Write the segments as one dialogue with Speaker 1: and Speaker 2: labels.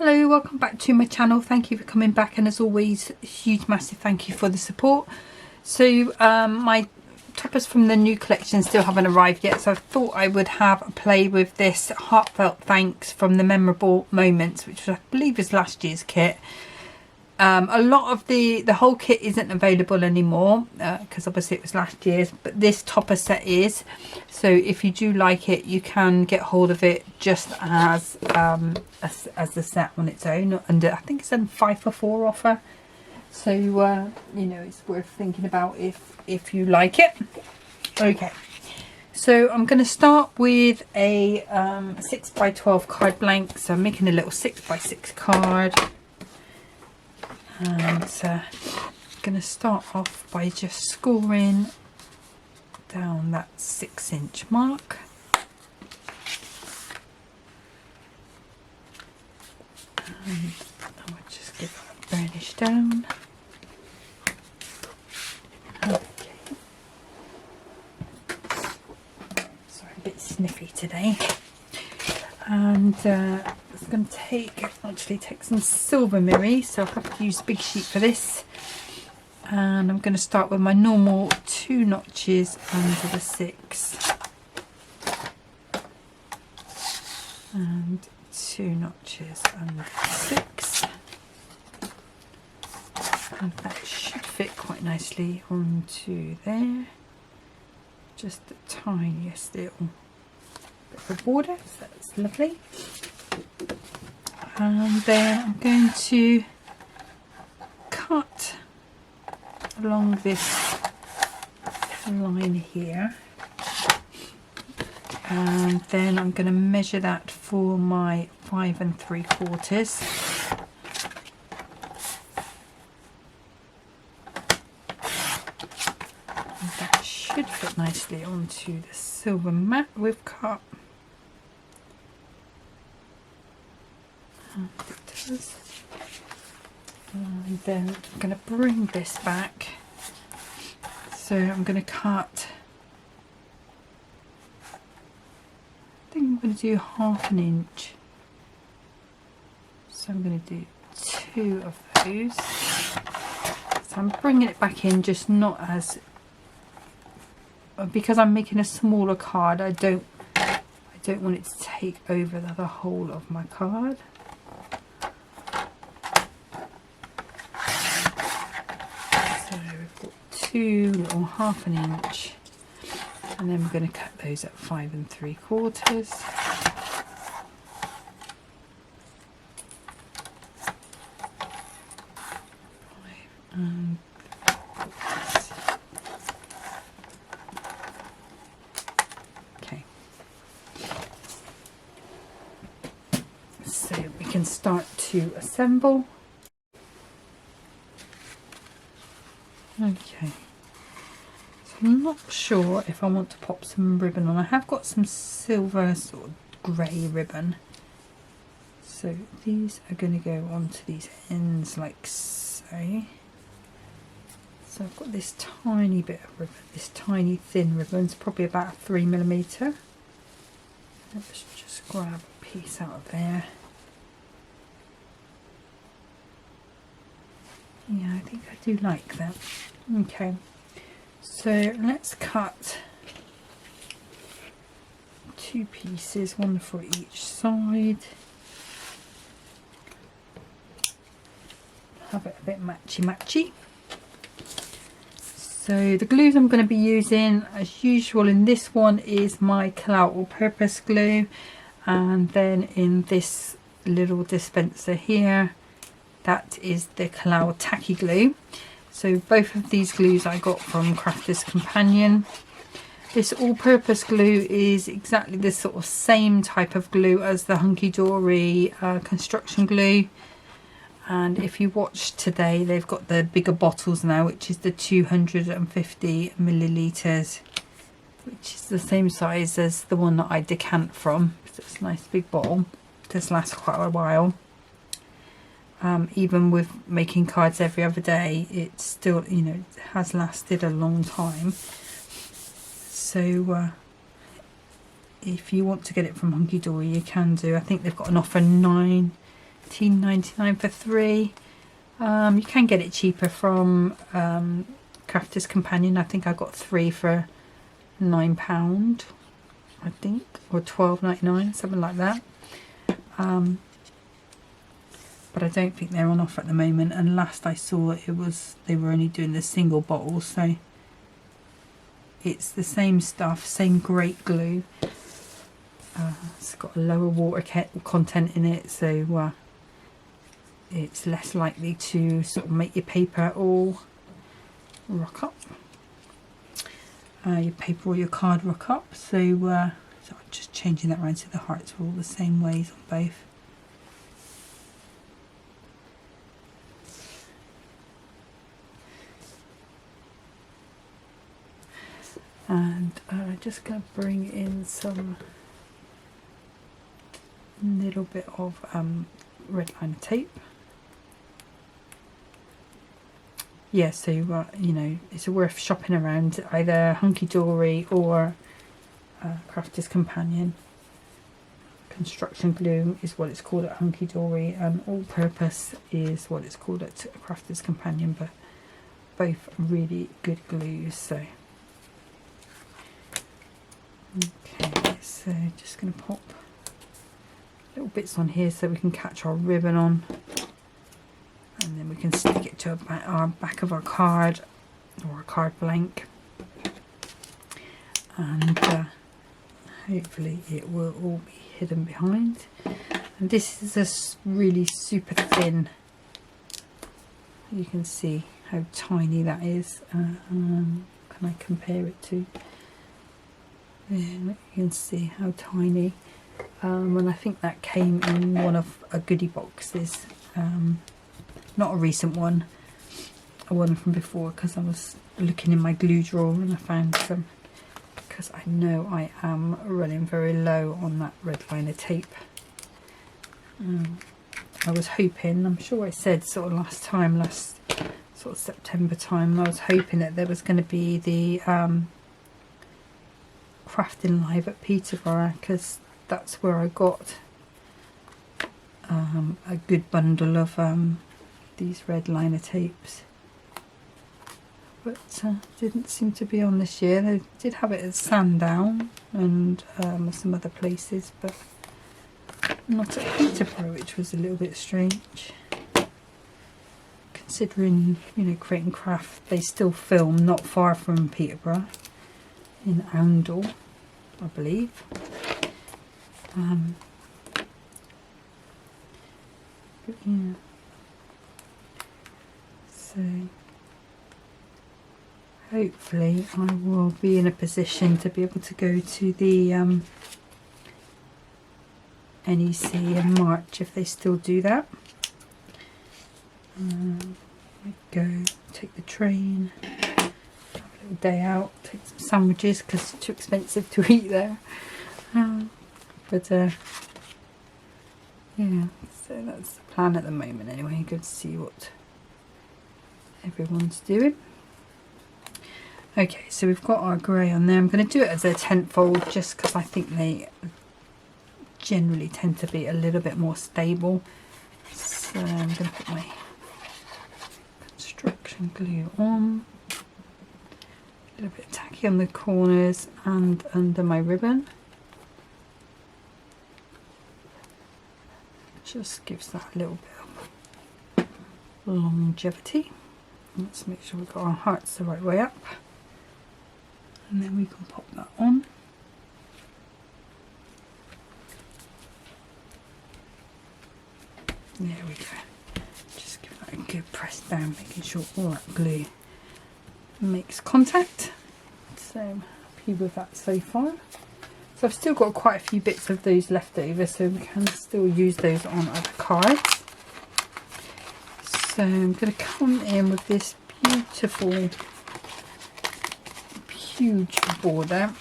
Speaker 1: Hello, welcome back to my channel. Thank you for coming back, and as always, a huge massive thank you for the support. So my toppers from the new collection still haven't arrived yet, so I thought I would have a play with this Heartfelt Thanks from the Memorable Moments, which I believe is last year's kit. A lot of the whole kit isn't available anymore because obviously it was last year's, but this topper set is. So if you do like it, you can get hold of it just as the set on its own. And I think it's a 5 for 4 offer. So you know, it's worth thinking about if you like it. Okay. So I'm going to start with a 6x12 card blank. So I'm making a little 6x6 card. And I'm going to start off by just scoring down that 6-inch mark. And I'll just give that a burnish down. Okay. Sorry, a bit sniffy today. And it's going to take some silver mirror, so I'll have to use a big sheet for this. And I'm going to start with my normal 2 notches under the 6 and 2 notches under the 6, and that should fit quite nicely onto there. Just the tiniest little bit of border, so that's lovely. And then I'm going to cut along this line here, and then I'm going to measure that for my 5 3/4. And that should fit nicely onto the silver mat we've cut. And it does. And then I'm going to bring this back. So I'm going to cut, I think I'm going to do 1/2 inch. So I'm going to do 2 of those. So I'm bringing it back in, just not as, because I'm making a smaller card, I don't want it to take over the whole of my card. So we've got 2 little 1/2 inch, and then we're going to cut those at 5 3/4. 5 3/4. Okay. So we can start to assemble. Okay, so I'm not sure if I want to pop some ribbon on. I have got some silver sort of grey ribbon, so these are going to go onto these ends like so. So I've got this tiny bit of ribbon, this tiny thin ribbon. It's probably about 3mm. Let's just grab a piece out of there. Yeah, I think I do like that. Okay, so let's cut 2 pieces, 1 for each side. Have it a bit matchy-matchy. So the glues I'm going to be using, as usual, in this one is my Clout All-Purpose glue, and then in this little dispenser here, that is the Clout Tacky Glue. So both of these glues I got from Crafter's Companion. This all-purpose glue is exactly the sort of same type of glue as the Hunkydory construction glue. And if you watch today, they've got the bigger bottles now, which is the 250 millilitres, which is the same size as the one that I decant from. So it's a nice big bottle. Does last quite a while. Even with making cards every other day, it's still, you know, it has lasted a long time. So if you want to get it from Hunkydory, you can do. I think they've got an offer 9 14.99 for 3. You can get it cheaper from Crafter's Companion. I think I got 3 for £9, I think, or £12.99, something like that. But I don't think they're on offer at the moment, and last I saw they were only doing the single bottles, so it's the same stuff, same great glue. It's got a lower water content in it, so it's less likely to sort of make your paper all rock up, your paper or your card rock up. So I'm just changing that around so the hearts are all the same ways on both. And I'm just going to bring in some little bit of red liner tape. Yeah, so you know, it's worth shopping around either Hunkydory or Crafter's Companion. Construction glue is what it's called at Hunkydory, and all purpose is what it's called at Crafter's Companion, but both really good glues. So okay, so just going to pop little bits on here so we can catch our ribbon on, and then we can stick it to our back of our card or a card blank, and hopefully it will all be hidden behind. And this is a really super thin, you can see how tiny that is. Can I compare it to? Yeah, you can see how tiny. And I think that came in one of a goodie boxes, not a recent one, a one from before, because I was looking in my glue drawer and I found some, because I know I am running very low on that red liner tape. I was hoping, I'm sure I said sort of last sort of September time, I was hoping that there was going to be the Crafting Live at Peterborough, because that's where I got a good bundle of these red liner tapes, but didn't seem to be on this year. They did have it at Sandown and some other places, but not at Peterborough, which was a little bit strange, considering, you know, Create and Craft, they still film not far from Peterborough, in Oundle, I believe. But yeah, so hopefully I will be in a position to be able to go to the NEC in March, if they still do that. I go, take the train, have a little day out, take some sandwiches because it's too expensive to eat there. But yeah, so that's the plan at the moment anyway. Good to see what everyone's doing. Okay, so we've got our grey on there. I'm going to do it as a tent fold just because I think they generally tend to be a little bit more stable. So I'm going to put my construction glue on, a little bit tacky on the corners and under my ribbon. Just gives that a little bit of longevity. Let's make sure we've got our hearts the right way up, and then we can pop that on. There we go. Just give that a good press down, making sure all that glue makes contact. So I'm happy with that so far. So I've still got quite a few bits of those left over, so we can still use those on other cards. So I'm going to come in with this beautiful, huge border,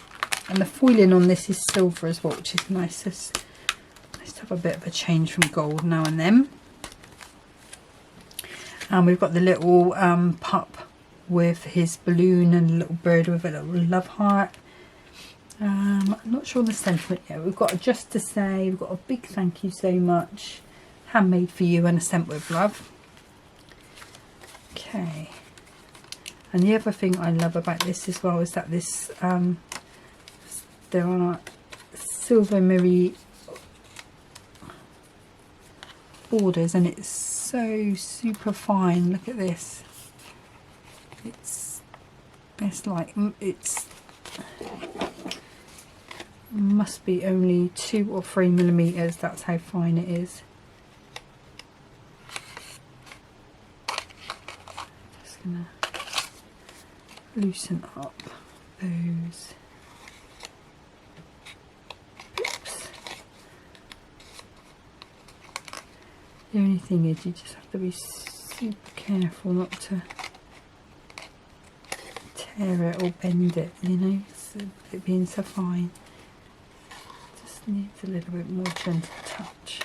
Speaker 1: and the foiling on this is silver as well, which is nice. It's nice to have a bit of a change from gold now and then. And we've got the little pup with his balloon and a little bird with a little love heart. I'm not sure on the sentiment yet. We've got a just to say, we've got a big thank you so much, handmade for you and sent with love. Okay, and the other thing I love about this as well is that this there are silver mirror borders, and it's so super fine. Look at this. It's like it's must be only 2 or 3 millimeters. That's how fine it is. Just gonna loosen up those bits. The only thing is you just have to be super careful not to tear it or bend it, you know, so it being so fine. Just needs a little bit more gentle touch.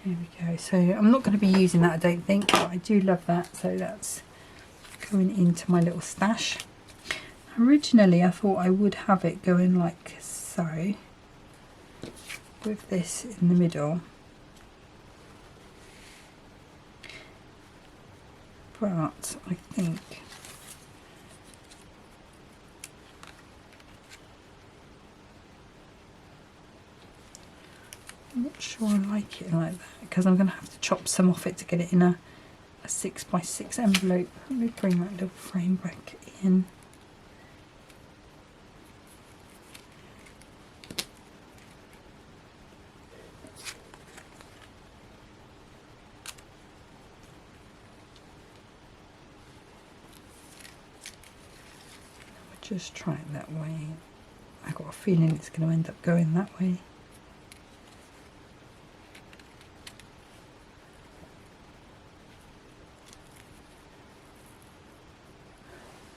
Speaker 1: Here we go. So I'm not going to be using that, I don't think, but I do love that, so that's going into my little stash. Originally I thought I would have it going like so, with this in the middle, but I think I'm not sure I like it like that, because I'm going to have to chop some off it to get it in a 6x6 envelope. Let me bring that little frame back in. Just try it that way. I've got a feeling it's going to end up going that way.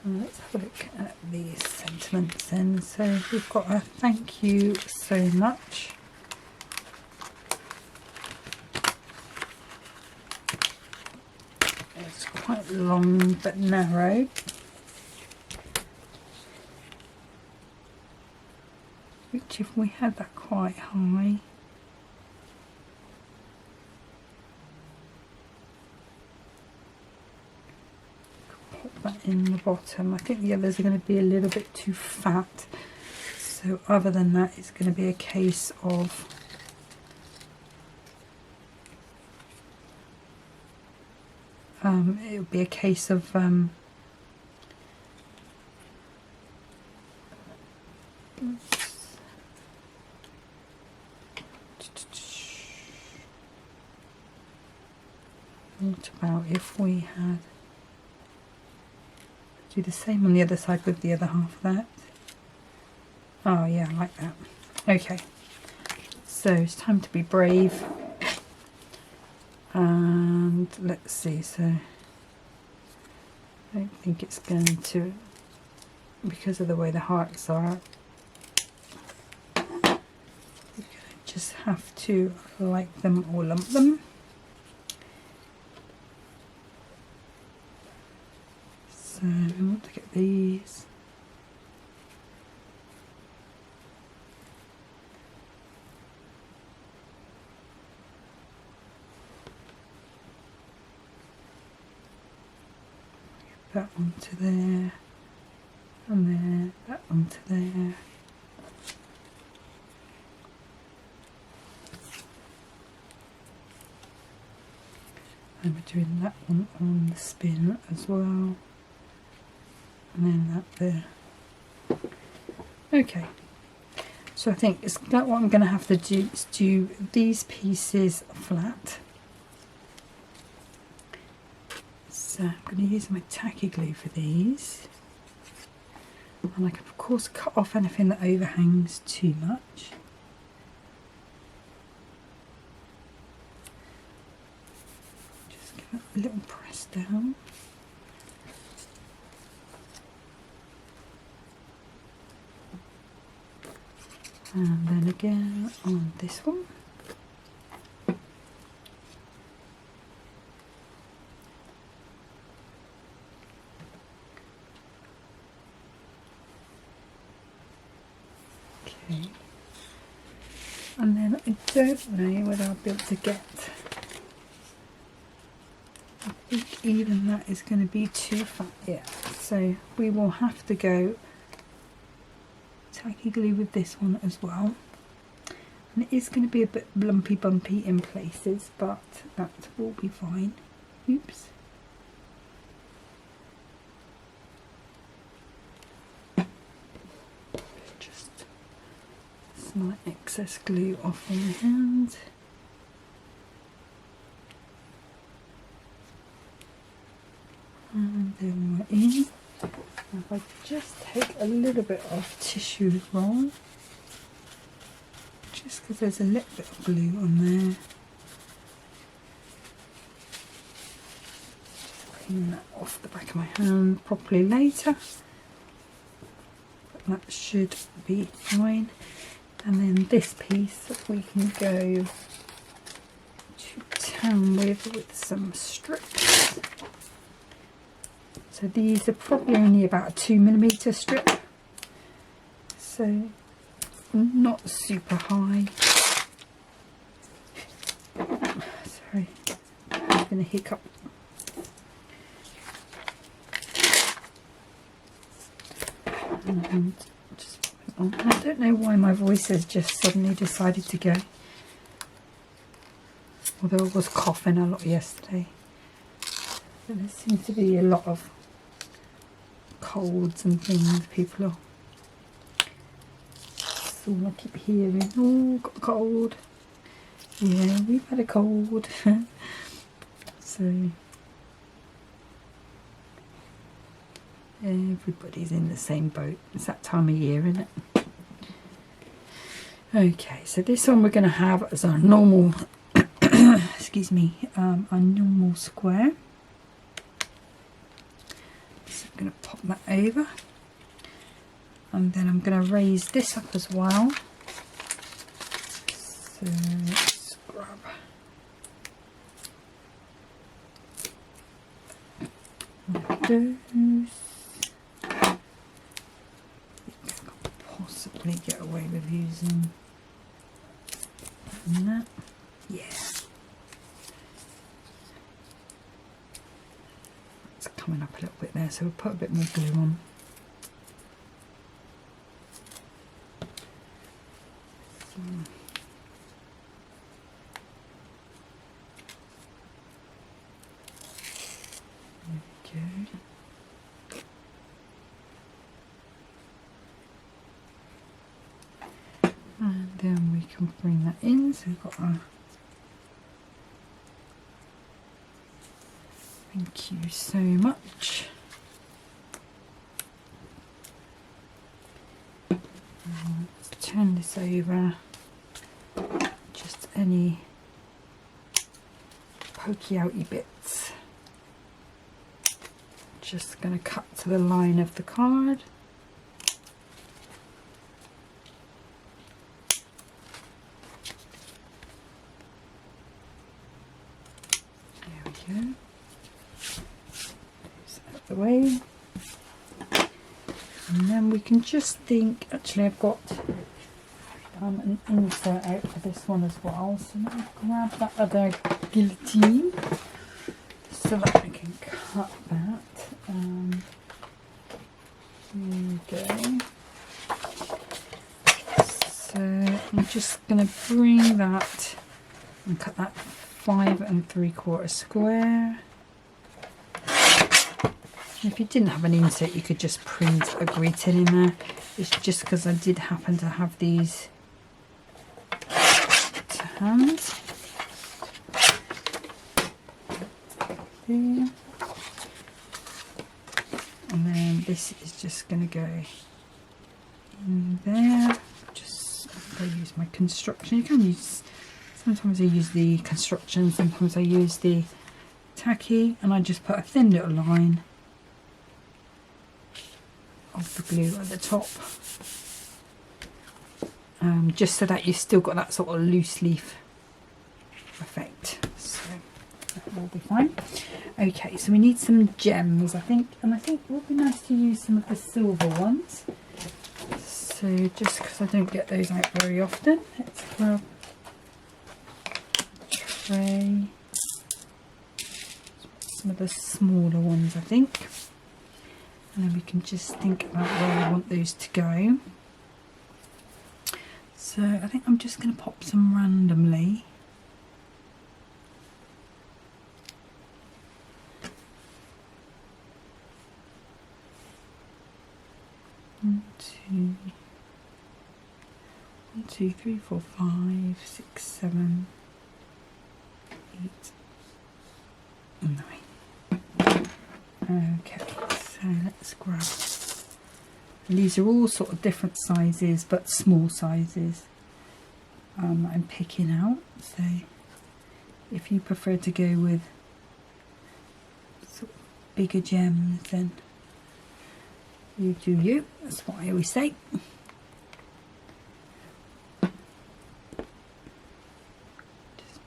Speaker 1: And let's have a look at these sentiments then. So we've got a thank you so much. It's quite long but narrow. Which, if we had that quite high, could pop that in the bottom. I think the others are going to be a little bit too fat, so other than that it's going to be a case of it would be a case of what about if we had do the same on the other side with the other half of that? Oh yeah, I like that. Okay, so it's time to be brave, and let's see. So I don't think it's going to, because of the way the hearts are, we're going to just have to like them or lump them. So we want to get these. That onto there, and there, that onto there. And we're doing that one on the spin as well. And then that there. Okay, so I think it's that what I'm going to have to do is do these pieces flat. So I'm going to use my tacky glue for these, and I can of course cut off anything that overhangs too much. Just give it a little press down. And then again on this one. I don't know whether I'll be able to get, I think even that is going to be too fat, yeah, so we will have to go tacky glue with this one as well. And it is going to be a bit lumpy bumpy in places, but that will be fine. Oops. Just slight excess glue off on the hand. And then we're in. If I just take a little bit of tissue roll, just because there's a little bit of glue on there. Just clean that off the back of my hand properly later. But that should be fine. And then this piece we can go to town with some strips. So these are probably only about a 2mm strip. So not super high. Sorry, I'm going to hiccup. And just put it on. I don't know why my voice has just suddenly decided to go. Although I was coughing a lot yesterday. But there seems to be a lot of colds and things. People are, that's all I keep hearing. Oh, got a cold. Yeah, we've had a cold. So everybody's in the same boat. It's that time of year, isn't it? Okay, so this one we're going to have as our normal excuse me, our normal square. I'm going to pop that over, and then I'm going to raise this up as well. So let's grab those. I could possibly get away with using that. Yeah. Coming up a little bit there, so we'll put a bit more glue on. There we go. And then we can bring that in, so we've got our thank you so much. Let's turn this over. Just any pokey outy bits. Just going to cut to the line of the card. There we go. The way, and then we can just think, actually I've got an insert out for this one as well, so let me grab that other guillotine so that I can cut that. There we go. So I'm just going to bring that and cut that 5 3/4 square. If you didn't have an insert, you could just print a greeting in there. It's just because I did happen to have these to hand. There. And then this is just going to go in there. Just I use my construction. You can use, sometimes I use the construction, sometimes I use the tacky, and I just put a thin little line of the glue at the top, just so that you've still got that sort of loose leaf effect, so that will be fine. Okay, so we need some gems, I think, and I think it would be nice to use some of the silver ones, so just because I don't get those out very often, let's grab tray. Some of the smaller ones, I think. And then we can just think about where we want those to go. So I think I'm just going to pop some randomly. One, two, three, 4, 5, 6, 7, 8, 9. Okay, so let's grab. And these are all sort of different sizes, but small sizes. I'm picking out. So if you prefer to go with sort of bigger gems, then you do you. That's what I always say.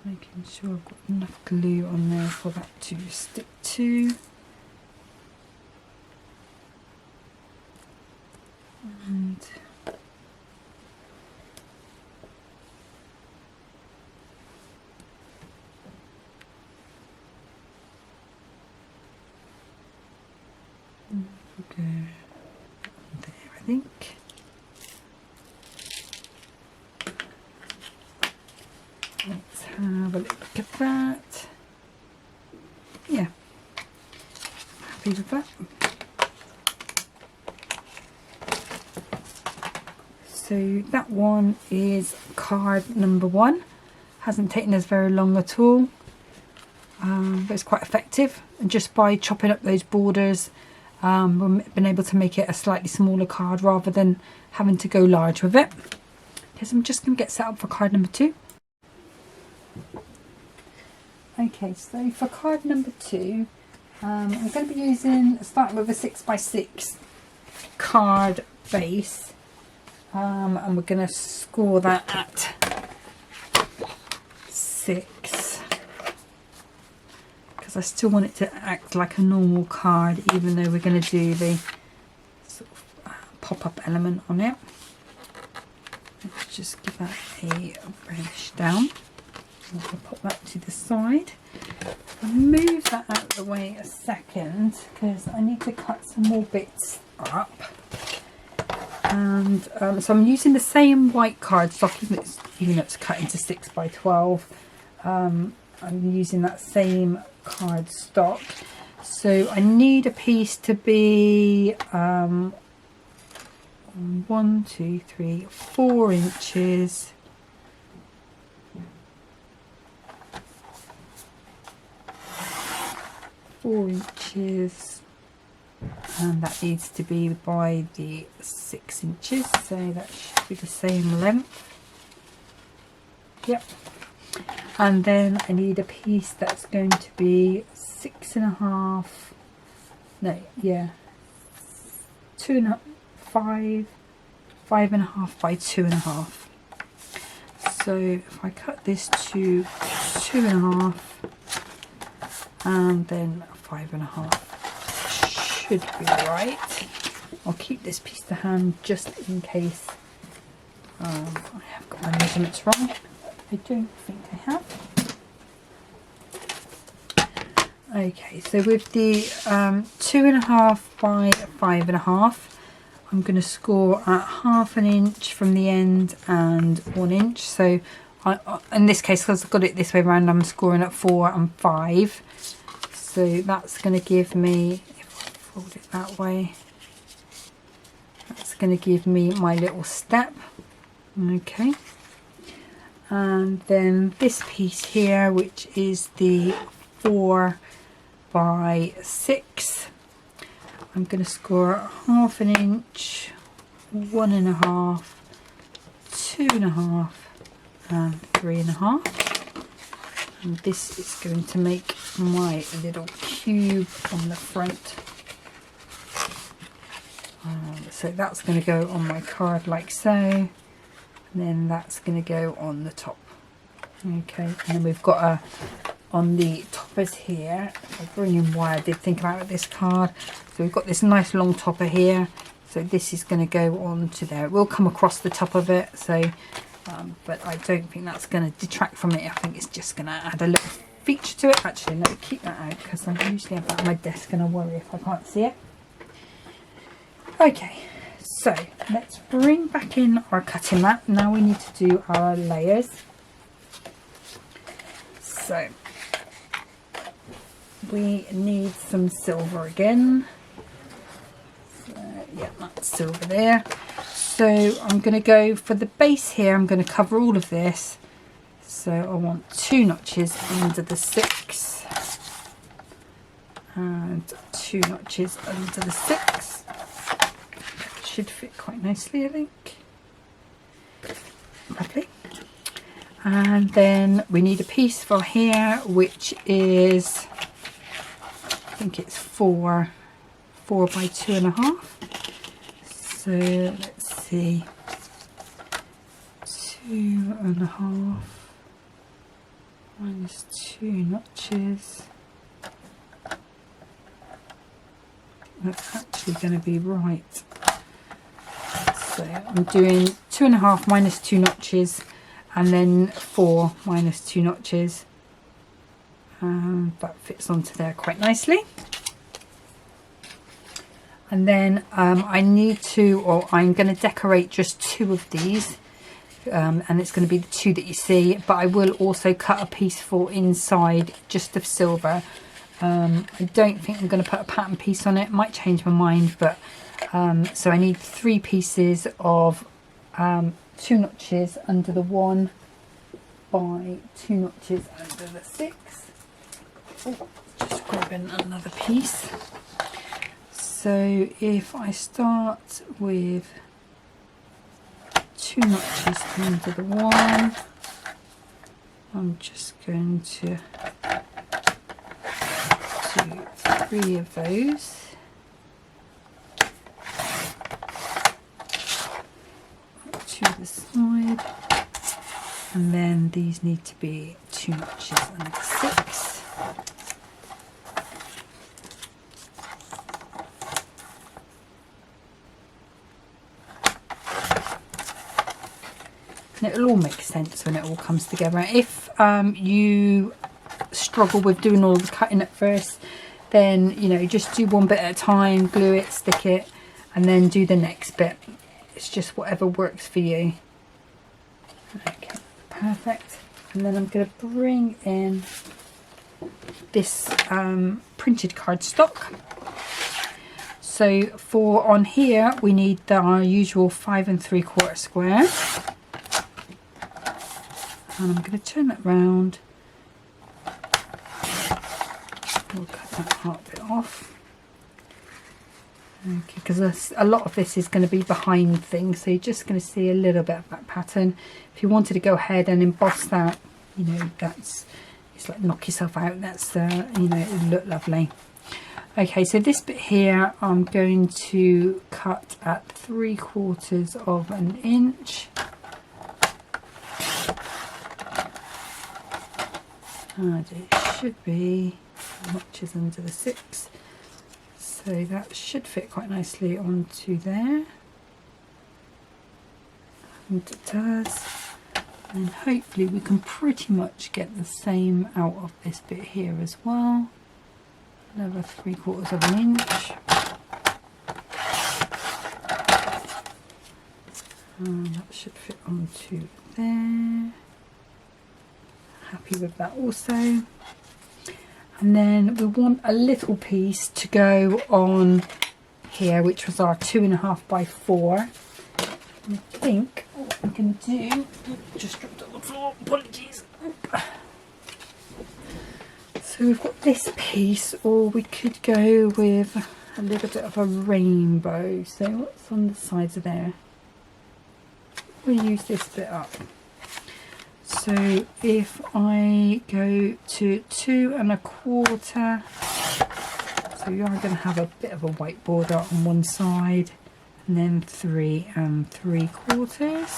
Speaker 1: Making sure I've got enough glue on there for that to stick to. And we'll go there, I think. Let's have a look at that. Yeah, happy with that. So that one is card number 1. Hasn't taken us very long at all, but it's quite effective. And just by chopping up those borders, we've been able to make it a slightly smaller card rather than having to go large with it. Okay, so I'm just going to get set up for card number 2. Okay, so for card number 2, I'm going to be starting with a 6x6 card base, and we're going to score that at 6, because I still want it to act like a normal card, even though we're going to do the sort of pop-up element on it. Let's just give that a brush down. I'll pop that to the side. I'll move that out of the way a second because I need to cut some more bits up. And so I'm using the same white cardstock, even though it's cut into 6x12. I'm using that same cardstock. So I need a piece to be 1, 2, 3, 4 inches. 4 inches, and that needs to be by the 6 inches, so that should be the same length. Yep. And then I need a piece that's going to be 6.5, no, yeah, 2.5, 5.5 by 2.5. So if I cut this to 2.5 and then 5.5 should be right. I'll keep this piece to hand just in case I have got my measurements wrong. I don't think I have. Okay, so with the 2.5 by 5.5, I'm going to score at 1/2 inch from the end and 1 inch. So in this case, because I've got it this way around, I'm scoring at 4 and 5. So that's going to give me, if I fold it that way, that's going to give me my little step. Okay. And then this piece here, which is the 4 by 6, I'm going to score at 1/2 inch, 1.5, 2.5 and 3.5. And this is going to make my little cube on the front. So that's going to go on my card like so, and then that's going to go on the top. Okay, and then we've got a, on the toppers here, I'll bring in why I did think about this card. So we've got this nice long topper here, so this is going to go on to there. It will come across the top of it, so but I don't think that's going to detract from it. I think it's just going to add a little feature to it. Actually, let me keep that out because I usually have that on my desk and I worry if I can't see it. Okay, so let's bring back in our cutting mat. Now we need to do our layers. So we need some silver again. So yeah, that's silver there. So I'm going to go for the base here. I'm going to cover all of this. So I want 2 notches under the 6 and 2 notches under the 6. That should fit quite nicely, I think. Lovely. And then we need a piece for here, which is, I think it's 4 by 2.5. So let's see, 2.5 minus 2 notches. That's actually going to be right. So I'm doing 2.5 minus 2 notches and then 4 minus 2 notches. That fits onto there quite nicely. And then I need to, or I'm going to decorate just 2 of these. And it's going to be the 2 that you see, but I will also cut a piece for inside just of silver. I don't think I'm going to put a pattern piece on it. Might change my mind, but so I need 3 pieces of 2 notches under the 1 by 2 notches under the 6. Oh, just grabbing another piece. So if I start with 2 notches under the 1, I'm just going to do 3 of those. To the side, and then these need to be 2 notches under 6. And it'll all make sense when it all comes together. If you struggle with doing all the cutting at first, then you know, just do one bit at a time, glue it, stick it, and then do the next bit. It's just whatever works for you. Okay, perfect. And then I'm going to bring in this printed cardstock. So for on here we need our usual 5 3/4 squares. And I'm going to turn that round. We'll cut that heart bit off. Okay, because a lot of this is going to be behind things, so you're just going to see a little bit of that pattern. If you wanted to go ahead and emboss that, you know, it's like knock yourself out. That's you know, it would look lovely. Okay, so this bit here I'm going to cut at 3/4 of an inch. And it should be notches under the 6, so that should fit quite nicely onto there, and it does. And hopefully we can pretty much get the same out of this bit here as well. Another 3/4 of an inch, and that should fit onto there. Happy with that also. And then we want a little piece to go on here, which was our 2.5 by 4. And I think what we can do, just dropped it on the floor, apologies. So we've got this piece, or we could go with a little bit of a rainbow. So what's on the sides of there? We'll use this bit up. So if I go to 2 1/4, so you are going to have a bit of a white border on one side, and then 3 3/4.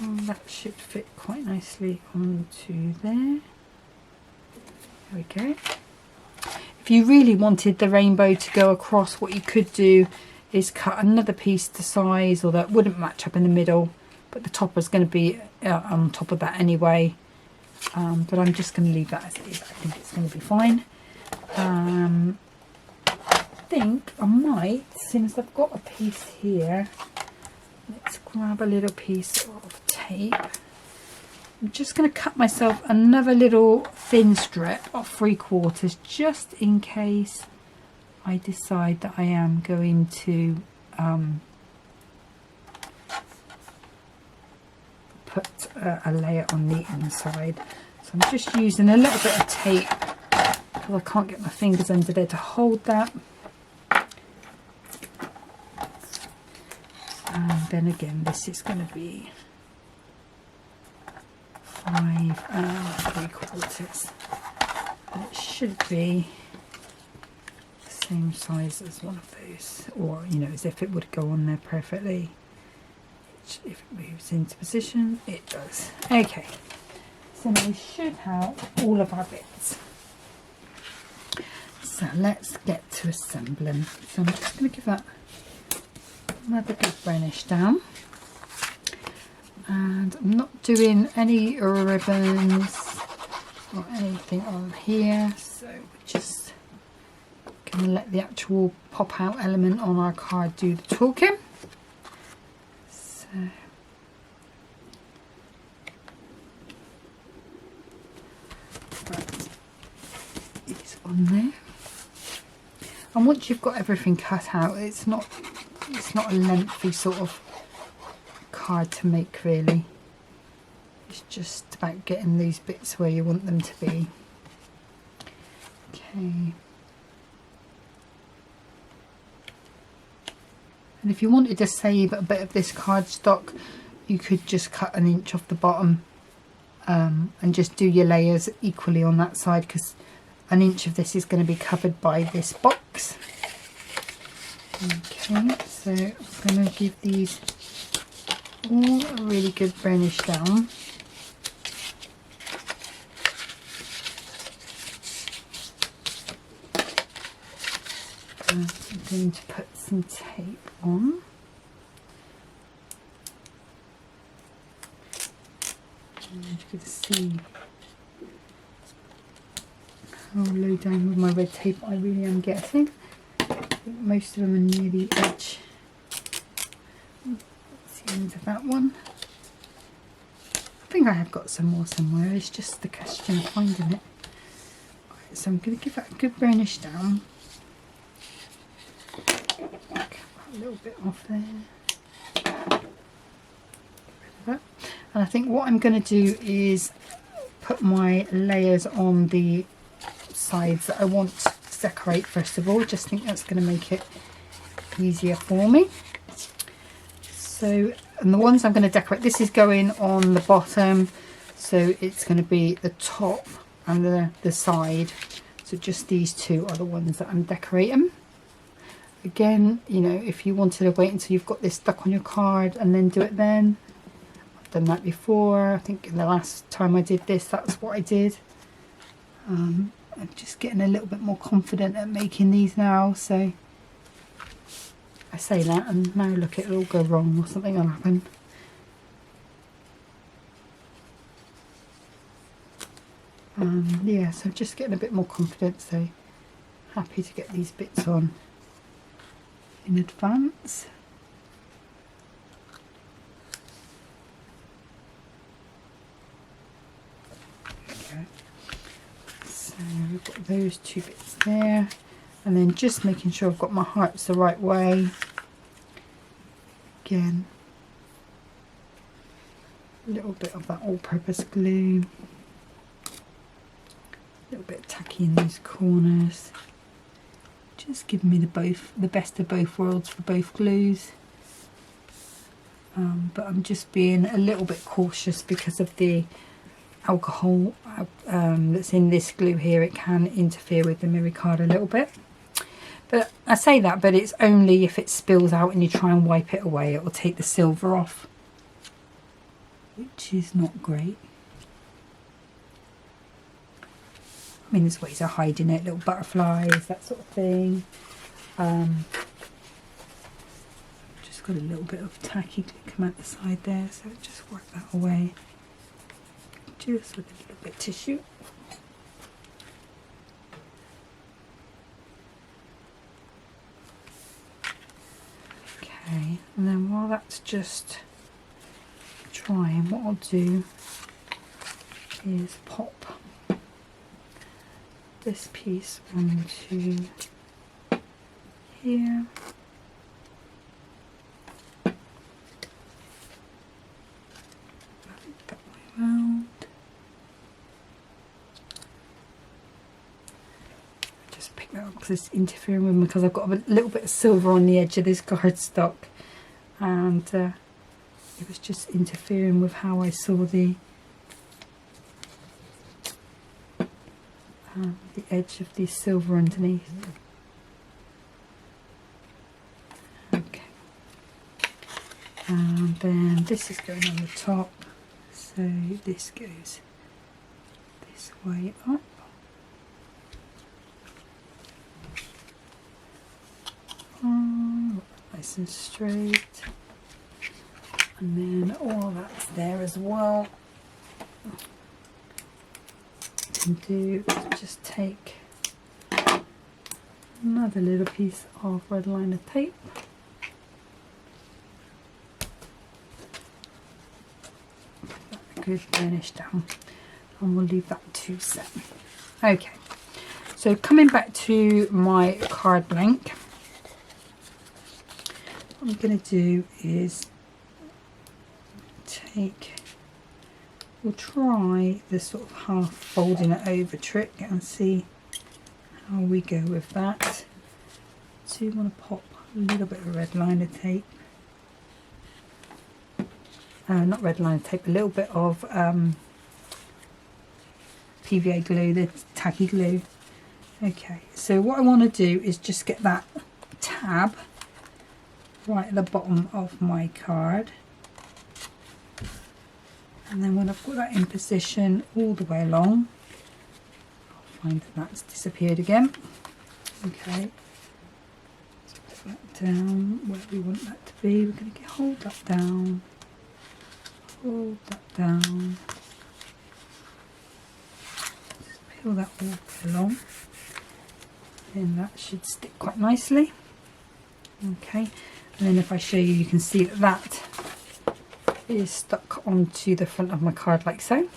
Speaker 1: And that should fit quite nicely onto there. There we go. If you really wanted the rainbow to go across, what you could do is cut another piece to size, or that wouldn't match up in the middle, but the topper's going to be on top of that anyway. But I'm just going to leave that as it is. I think it's going to be fine. I think I might, since I've got a piece here, let's grab a little piece of tape. I'm just going to cut myself another little thin strip of 3/4 just in case I decide that I am going to put a layer on the inside. So I'm just using a little bit of tape because I can't get my fingers under there to hold that. And then again, this is going to be 5 3/4. And it should be the same size as one of those, or you know, as if it would go on there perfectly. If it moves into position, it does. Okay, so now we should have all of our bits. So let's get to assembling. So I'm just going to give that another good burnish down, and I'm not doing any ribbons or anything on here, so we're just going to let the actual pop out element on our card do the talking. So right, it's on there, and once you've got everything cut out, it's not a lengthy sort of card to make really. It's just about getting these bits where you want them to be. Okay. And if you wanted to save a bit of this cardstock, you could just cut an inch off the bottom and just do your layers equally on that side, because an inch of this is going to be covered by this box. Okay, so I'm going to give these all a really good burnish down. I'm going to put some tape on. And you can see how low down with my red tape I really am getting. Most of them are near the edge. That's the end of that one. I think I have got some more somewhere, it's just the question of finding it. Right, so I'm going to give that a good burnish down. Cut a little bit off there. Get rid of that. And I think what I'm going to do is put my layers on the sides that I want to decorate first of all. Just think that's going to make it easier for me. So, and the ones I'm going to decorate, this is going on the bottom, so it's going to be the top and the side. So just these two are the ones that I'm decorating. Again, you know, if you wanted to wait until you've got this stuck on your card and then do it then, I've done that before. I think the last time I did this, that's what I did. I'm just getting a little bit more confident at making these now, so I say that and now look, it'll all go wrong or something will happen. Yeah, so just getting a bit more confident, so happy to get these bits on in advance. Okay, so we've got those two bits there, and then just making sure I've got my hearts the right way. Again, a little bit of that all-purpose glue, a little bit tacky in these corners, just giving me the best of both worlds for both glues. But I'm just being a little bit cautious because of the alcohol that's in this glue here. It can interfere with the mirror card a little bit. But I say that, but it's only if it spills out and you try and wipe it away, it will take the silver off, which is not great. I mean, there's ways of hiding it, little butterflies, that sort of thing. Just got a little bit of tacky glue come out the side there, so just work that away just with a little bit of tissue. Okay, and then while that's just drying, what I'll do is pop this piece onto here. That way around. Just pick that up because it's interfering with me, because I've got a little bit of silver on the edge of this cardstock, and it was just interfering with how I saw the edge of the silver underneath. Okay, and then this is going on the top, so this goes this way up. Nice and straight, and then all that's there as well. What you can do is just take another little piece of red liner tape, put that good burnish down, and we'll leave that to set. Okay, so coming back to my card blank, what I'm going to do is we'll try the sort of half folding it over trick and see how we go with that. So you want to pop a little bit of red liner tape, not red liner tape, a little bit of PVA glue, the tacky glue. Okay, so what I want to do is just get that tab right at the bottom of my card, and then when I've got that in position all the way along, I'll find that that's disappeared again. Okay, so put that down where we want that to be. We're going to hold that down, hold that down, just peel that all the way along, and that should stick quite nicely. Okay, and then if I show you, you can see that that is stuck onto the front of my card like so.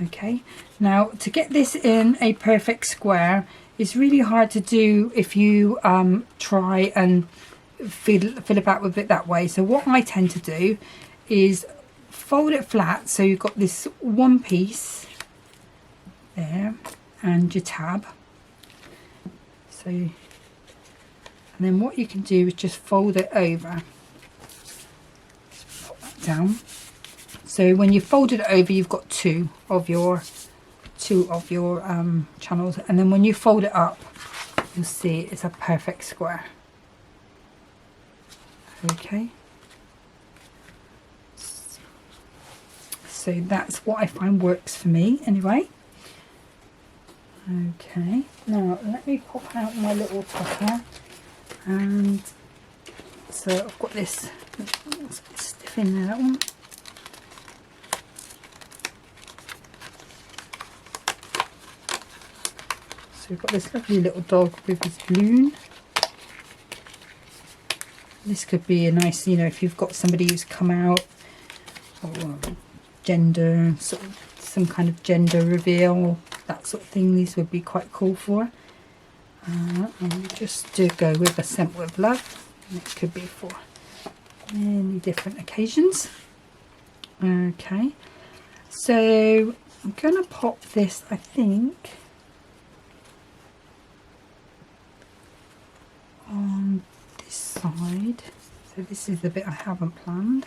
Speaker 1: Okay, now to get this in a perfect square is really hard to do if you try and fill it out with it that way. So what I tend to do is fold it flat, so you've got this one piece there and your tab. So, and then what you can do is just fold it over, put that down. So when you fold it over, you've got two of your channels, and then when you fold it up, you'll see it's a perfect square. Okay, so that's what I find works for me anyway. Okay, now let me pop out my little topper, and so I've got this, it's a bit stiff in there, that one. So we've got this lovely little dog with his balloon. This could be a nice, you know, if you've got somebody who's come out, or gender, sort of some kind of gender reveal, that sort of thing, these would be quite cool for. And we just do go with a Sent with Love, and it could be for many different occasions. Okay, so I'm going to pop this, I think, on this side. So this is the bit I haven't planned.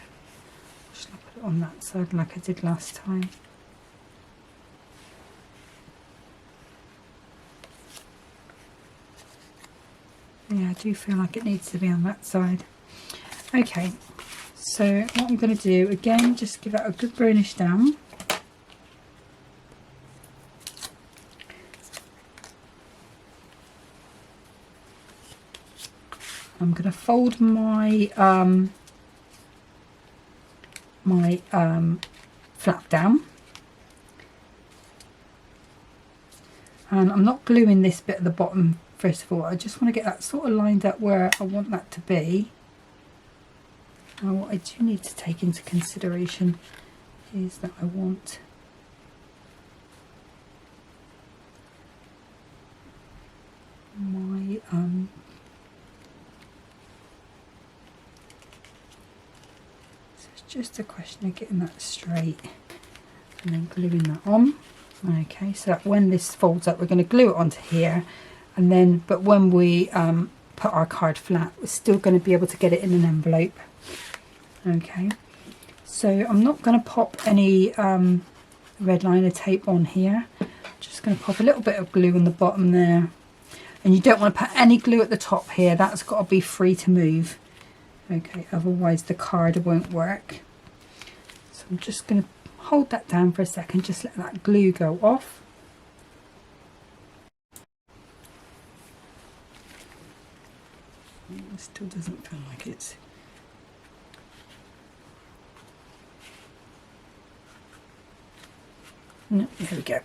Speaker 1: Should I put it on that side like I did last time? Yeah, I do feel like it needs to be on that side. Okay, so what I'm going to do, again, just give that a good burnish down. I'm going going to fold my flap down, and I'm not gluing this bit at the bottom first of all. I just want to get that sort of lined up where I want that to be. Now what I do need to take into consideration is that I want my so it's just a question of getting that straight and then gluing that on. Okay, so that when this folds up, we're going to glue it onto here, and then but when we put our card flat, we're still going to be able to get it in an envelope. Okay, so I'm not going to pop any red liner tape on here. I'm just going to pop a little bit of glue on the bottom there, and you don't want to put any glue at the top here. That's got to be free to move. Okay, otherwise the card won't work. So I'm just going to hold that down for a second, just let that glue go off. It still doesn't feel like it's... No, there we go.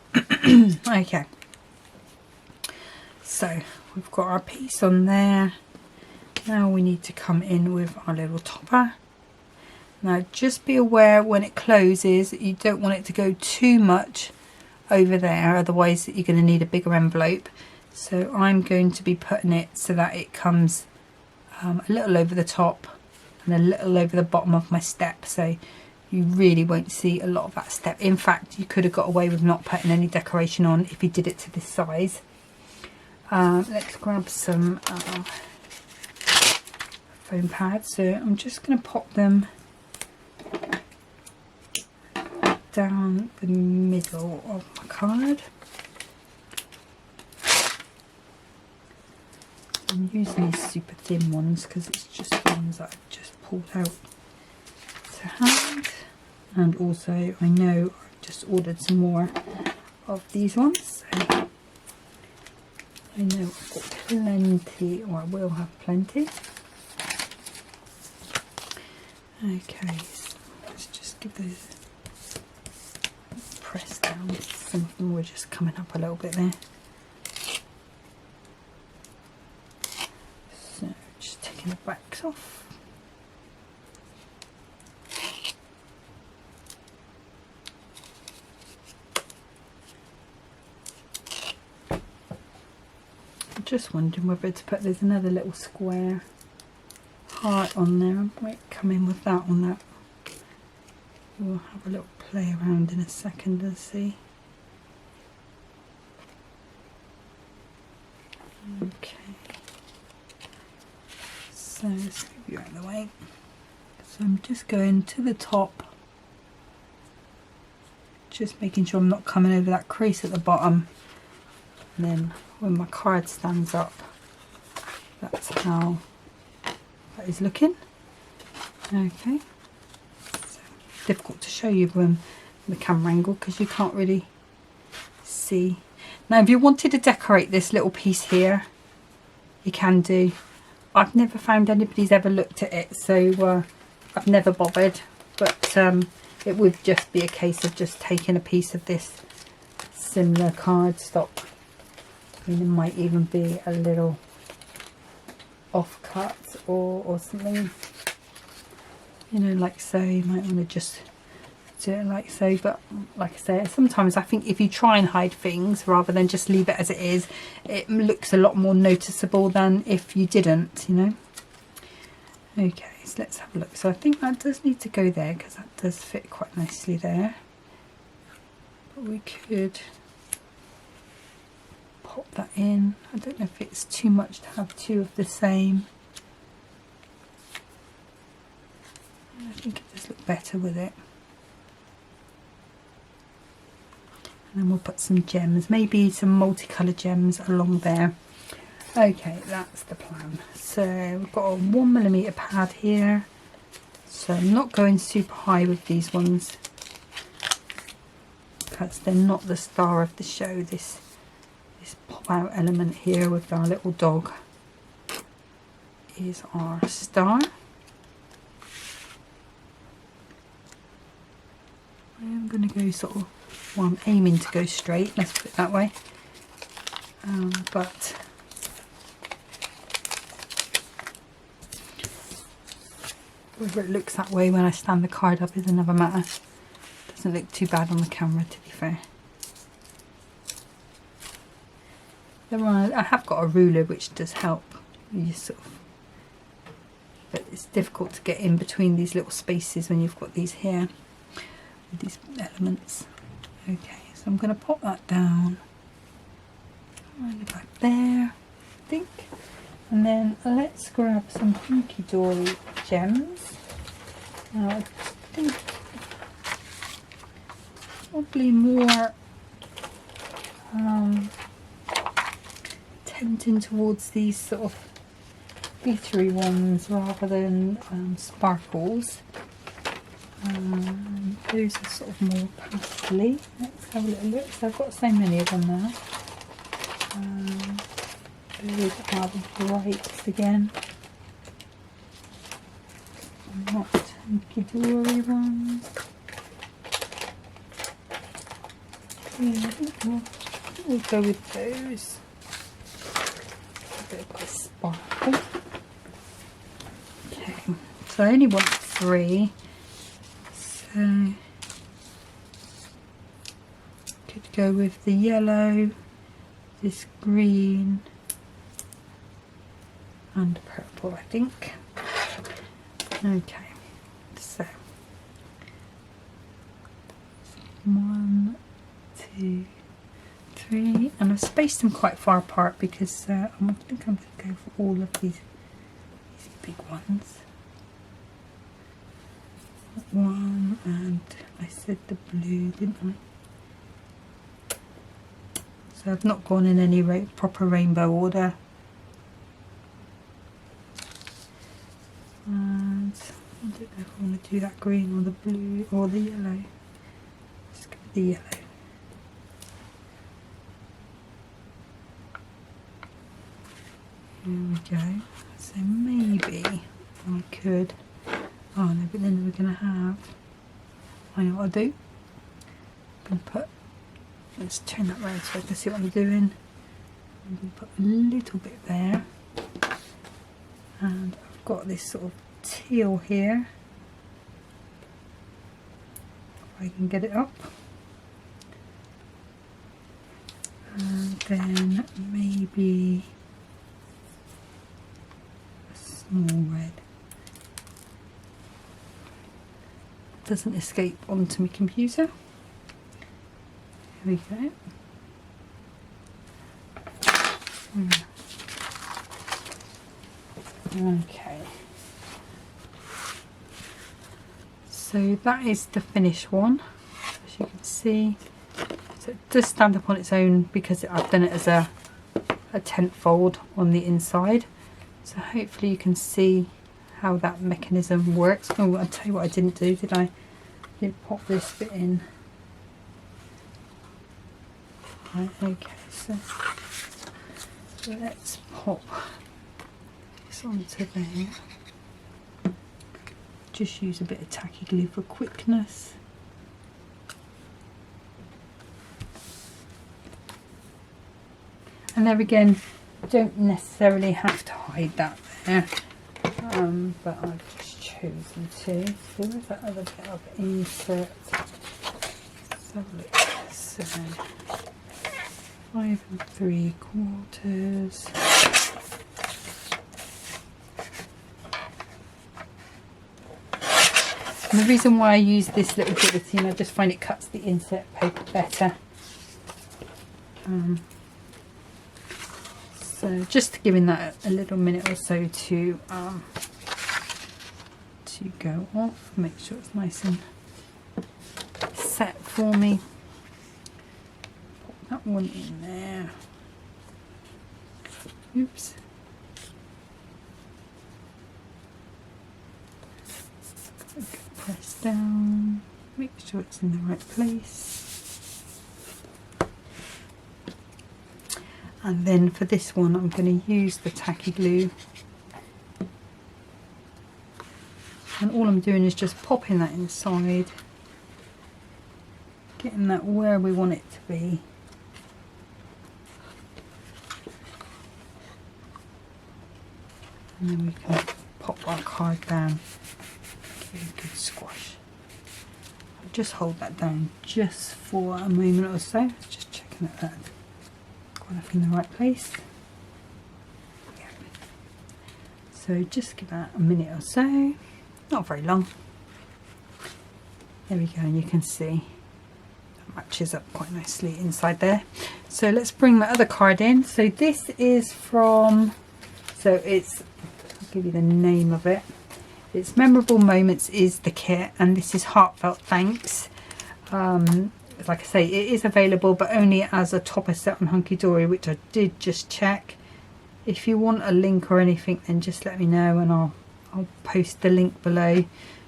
Speaker 1: Okay, so we've got our piece on there. Now we need to come in with our little topper. Now just be aware when it closes, you don't want it to go too much over there, otherwise you're going to need a bigger envelope. So I'm going to be putting it so that it comes a little over the top and a little over the bottom of my step, so you really won't see a lot of that step. In fact, you could have got away with not putting any decoration on if you did it to this size. Let's grab some foam pads. So I'm just going to pop them down the middle of my card. I'm using these super thin ones because it's just the ones that I've just pulled out to hand, and also I know I've just ordered some more of these ones, so I know I've got plenty, or I will have plenty. Okay, so let's just give those a press down. Some of them were just coming up a little bit there. So just taking the backs off. I'm just wondering whether to put, there's another little square heart on there. I might come in with that on that. We'll have a little play around in a second and see. Okay, so let's move you out of the way. So I'm just going to the top, just making sure I'm not coming over that crease at the bottom, and then when my card stands up, that's how that is looking. Okay, so difficult to show you from the camera angle because you can't really see. Now if you wanted to decorate this little piece here, you can do. I've never found anybody's ever looked at it, so I've never bothered, but it would just be a case of just taking a piece of this similar cardstock. I mean, there might even be a little offcut or something, you know, like so. You might want to just do it like so, but like I say, sometimes I think if you try and hide things rather than just leave it as it is, it looks a lot more noticeable than if you didn't, you know. Okay, so let's have a look. So I think that does need to go there because that does fit quite nicely there, but we could pop that in. I don't know if it's too much to have two of the same. I think it does look better with it. And then we'll put some gems, maybe some multicolored gems along there. Okay, that's the plan. So we've got a 1mm pad here. So I'm not going super high with these ones because they're not the star of the show. This pop out element here with our little dog is our star. I am going to go sort of, well, I'm aiming to go straight, let's put it that way. But whether it looks that way when I stand the card up is another matter. Doesn't look too bad on the camera, to be fair. I have got a ruler which does help. You sort of, but it's difficult to get in between these little spaces when you've got these here with these elements. Okay, so I'm going to pop that down right about there, I think. And then let's grab some Hunkydory gems. Now I think probably more tempting towards these sort of glittery ones rather than sparkles. Those are sort of more pastely. Let's have a little look. So I've got so many of them now. Those are the brights again. Not Hunkydory ones. Yeah, I think we'll go with those. A bit of a sparkle. Okay, so I only want 3. So could go with the yellow, this green, and purple, I think. Okay, so 1, 2, 3, and I've spaced them quite far apart because I think I'm going to go for all of these big ones. 1, and I said the blue, didn't I? So I've not gone in any proper rainbow order. And I don't know if I want to do that green or the blue or the yellow. Let's go with the yellow. Here we go. So maybe I could. Oh no, but then we're going to have. I know what I'll do. I'm going to put. Let's turn that round so I can see what I'm doing. I'm going to put a little bit there. And I've got this sort of teal here. If I can get it up. And then maybe a small red. Doesn't escape onto my computer. Here we go. Okay. So that is the finished one, as you can see. So it does stand up on its own because I've done it as a tent fold on the inside. So hopefully you can see how that mechanism works. Oh, I'll tell you what I didn't do, did I? Didn't pop this bit in. Right, okay, so let's pop this onto there. Just use a bit of tacky glue for quickness. And there again, don't necessarily have to hide that there. But I've just chosen to. So where's that other bit of insert? Let's have a look. So 5 3/4. And the reason why I use this little guillotine, I just find it cuts the insert paper better. So just giving that a little minute or so to go off. Make sure it's nice and set for me. Put that one in there. Oops. Press down. Make sure it's in the right place. And then for this one I'm going to use the tacky glue And all I'm doing is just popping that inside, getting that where we want it to be. And then we can pop our card down, give it a good squash. I'll just hold that down just for a moment or so, just checking that that's going up in the right place. Yeah. So just give that a minute or so, not very long. There we go, and you can see that matches up quite nicely inside there. So let's bring the other card in. So this is from, so it's, I'll give you the name of it. It's Memorable Moments is the kit, and this is Heartfelt Thanks. Like I say, it is available, but only as a topper set on Hunkydory, which I did just check. If you want a link or anything, then just let me know, and I'll post the link below,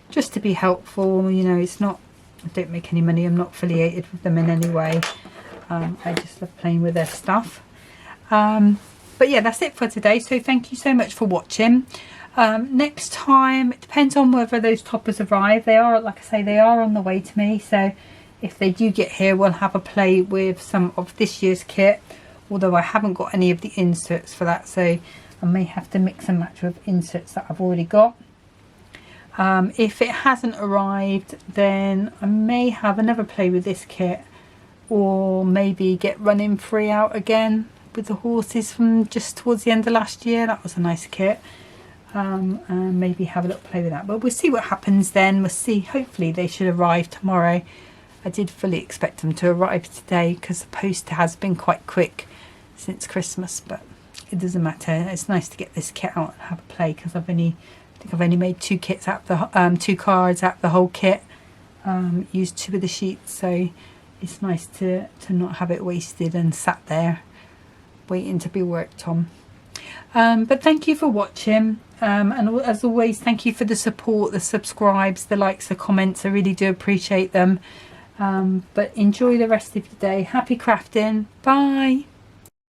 Speaker 1: just to be helpful. You know, it's not, I don't make any money, I'm not affiliated with them in any way. I just love playing with their stuff. But yeah, that's it for today. So thank you so much for watching. Next time, it depends on whether those toppers arrive. They are, like I say, they are on the way to me. So if they do get here, we'll have a play with some of this year's kit. Although I haven't got any of the inserts for that, so I may have to mix and match with inserts that I've already got. If it hasn't arrived, then I may have another play with this kit, or maybe get Running Free out again with the horses from just towards the end of last year. That was a nice kit. And maybe have a little play with that, but we'll see what happens then. We'll see. Hopefully they should arrive tomorrow. I did fully expect them to arrive today because the post has been quite quick since Christmas, but it doesn't matter. It's nice to get this kit out and have a play, because I think I've only made 2 kits out of the 2 cards out of the whole kit. Used 2 of the sheets, so it's nice to not have it wasted and sat there waiting to be worked on. But thank you for watching, and as always, thank you for the support, the subscribes, the likes, the comments. I really do appreciate them. But enjoy the rest of your day. Happy crafting. Bye.